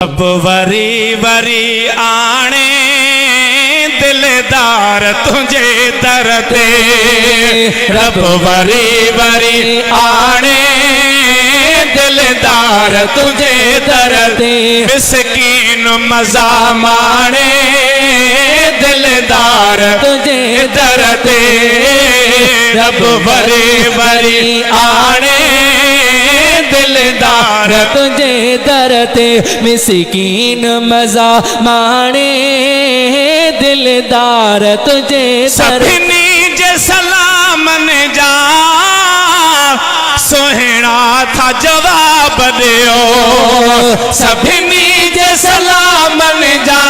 अब वरी वरी आने दिलदार तुझे दर दे, रब वरी वरी आने दिलदार तुझे दर दे, मिस्कीन मजा माने दिलदार तुझे दर दे, रब वरी वरी आने दिलदार तुझे दरते, मिस्कीन मजा माने दिलदार तुझे सभिनी जे सलामन जा सोहना था जवाब दियो, सभिनी जे सलामन जा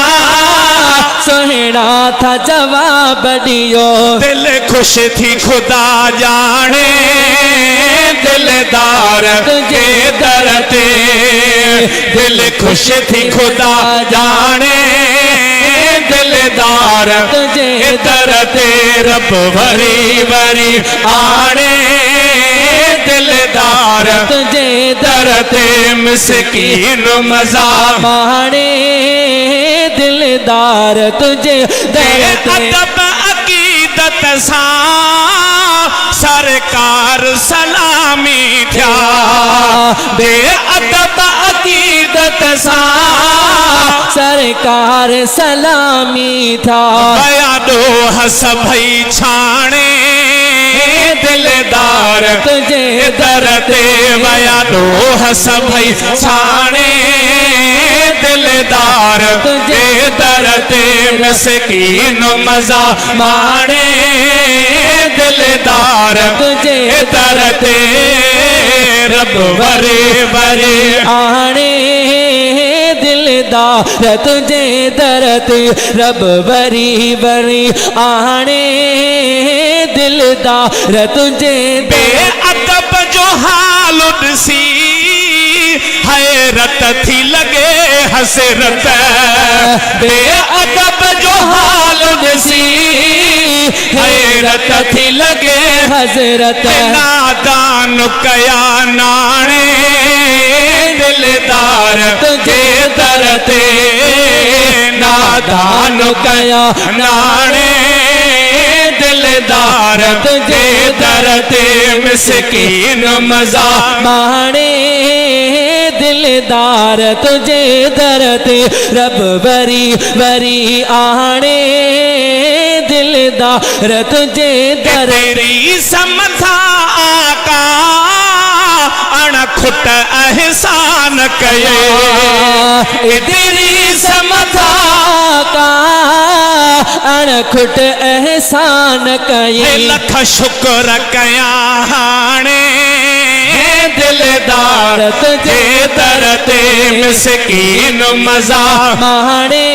सोहना था जवाब दियो, दिल खुश थी खुदा जाने दिलदार तुझे दर दे, दिल खुश थी खुदा जाने दिलदार तुझे दर दे, रब वरी वरी आने दिलदार तुझे दर दे, मिस्कीन मजा माने दिलदार तुझे दरते, अदब अकीदत सा सरकार सलामी थया, दे अदब अकीदत सा सरकार सलामी था, बयादो हस भई छाणे दिलदार तुझे दर दे, बयादो हस भई छाणे दिलदार तुझे दर दे, मिस्कीन मजा माणे दिलदार तुझे दर दे, रब वरी वरी आने दिलदार तुझे दरते, रब वरी वरी आने दिलदार तुझे बेअदब जो हाल ॾिसी हैरत थी लगे हसरत, बेअदब जो हाल ॾिसी हैरत थी लगे हजरत, नादान कया नाणे दिलदार तुझे दर दे, नादान कया नाणे दिलदार तुझे दर दे, मिस्कीन मजा माने दिलदार तुझे दरते, रब वरी वरी आने दिलदार तुझे दर, तेरी समथा आका अणखुट एहसान कये, तेरी समथा का अणखुट एहसान कये, लख शुक्र कया हाणे दिलदार तुझे दर दे, मिस्कीन मजा माने